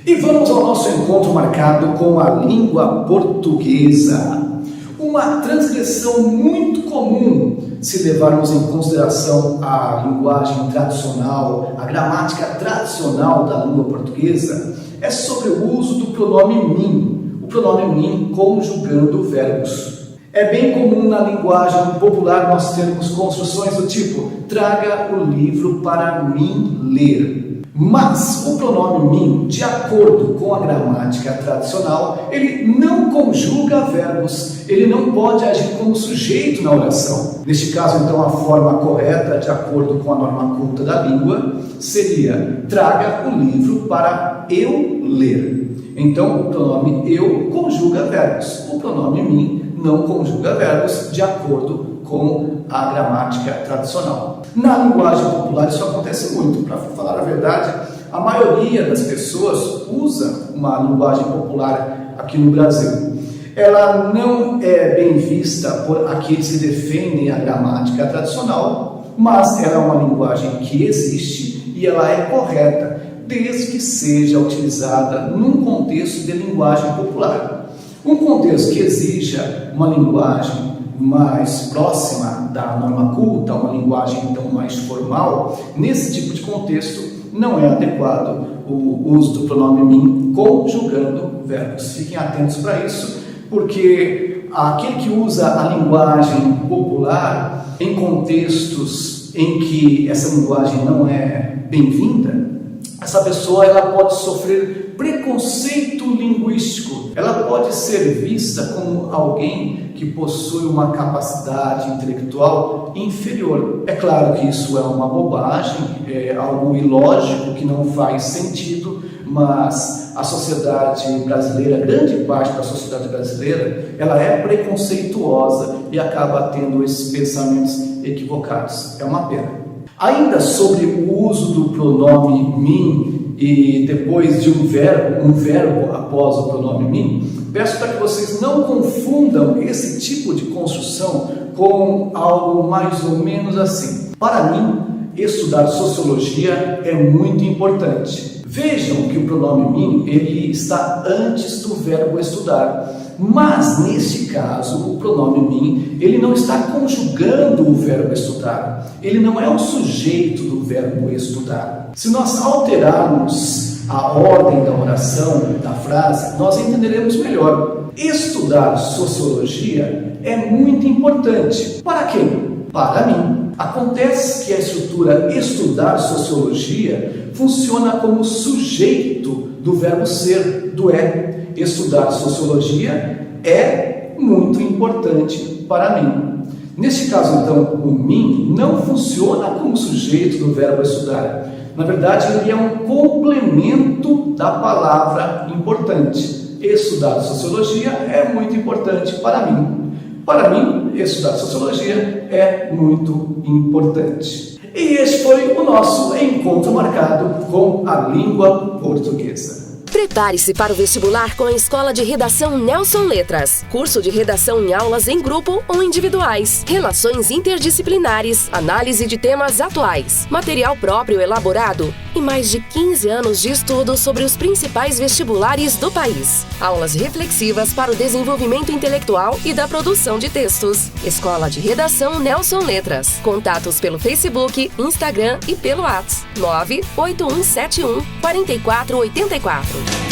E vamos ao nosso encontro marcado com a língua portuguesa. Uma transgressão muito comum se levarmos em consideração a linguagem tradicional, a gramática tradicional da língua portuguesa, é sobre o uso do pronome mim, o pronome mim conjugando verbos. É bem comum na linguagem popular nós termos construções do tipo traga o livro para mim ler. Mas o pronome mim, de acordo com a gramática tradicional, ele não conjuga verbos, ele não pode agir como sujeito na oração. Neste caso, então, a forma correta, de acordo com a norma culta da língua, seria traga o livro para eu ler. Então, o pronome eu conjuga verbos, o pronome mim não conjuga verbos, de acordo com a gramática tradicional. Na linguagem popular isso acontece muito. Para falar a verdade, a maioria das pessoas usa uma linguagem popular aqui no Brasil. Ela não é bem vista por aqueles que defendem a gramática tradicional, mas ela é uma linguagem que existe e ela é correta, desde que seja utilizada num contexto de linguagem popular. Um contexto que exija uma linguagem mais próxima da norma culta, uma linguagem então mais formal, nesse tipo de contexto não é adequado o uso do pronome mim conjugando verbos. Fiquem atentos para isso, porque aquele que usa a linguagem popular em contextos em que essa linguagem não é bem-vinda, essa pessoa ela pode sofrer preconceito linguístico, ela pode ser vista como alguém que possui uma capacidade intelectual inferior. É claro que isso é uma bobagem, é algo ilógico que não faz sentido, mas a sociedade brasileira, grande parte da sociedade brasileira, ela é preconceituosa e acaba tendo esses pensamentos equivocados. É uma pena. Ainda sobre o uso do pronome mim e depois de um verbo após o pronome mim, peço para que vocês não confundam esse tipo de construção com algo mais ou menos assim. Para mim, estudar sociologia é muito importante. Vejam que o pronome mim ele está antes do verbo estudar. Mas, neste caso, o pronome mim, ele não está conjugando o verbo estudar. Ele não é o sujeito do verbo estudar. Se nós alterarmos a ordem da oração, da frase, nós entenderemos melhor. Estudar sociologia é muito importante. Para quem? Para mim. Acontece que a estrutura estudar sociologia funciona como sujeito do verbo ser, do é. Estudar sociologia é muito importante para mim. Neste caso, então, o mim não funciona como sujeito do verbo estudar. Na verdade, ele é um complemento da palavra importante. Estudar sociologia é muito importante para mim. Para mim, estudar sociologia é muito importante. E este foi o nosso encontro marcado com a língua portuguesa. Prepare-se para o vestibular com a Escola de Redação Nelson Letras. Curso de redação em aulas em grupo ou individuais. Relações interdisciplinares, análise de temas atuais, material próprio elaborado e mais de 15 anos de estudo sobre os principais vestibulares do país. Aulas reflexivas para o desenvolvimento intelectual e da produção de textos. Escola de Redação Nelson Letras. Contatos pelo Facebook, Instagram e pelo WhatsApp 98171 4484.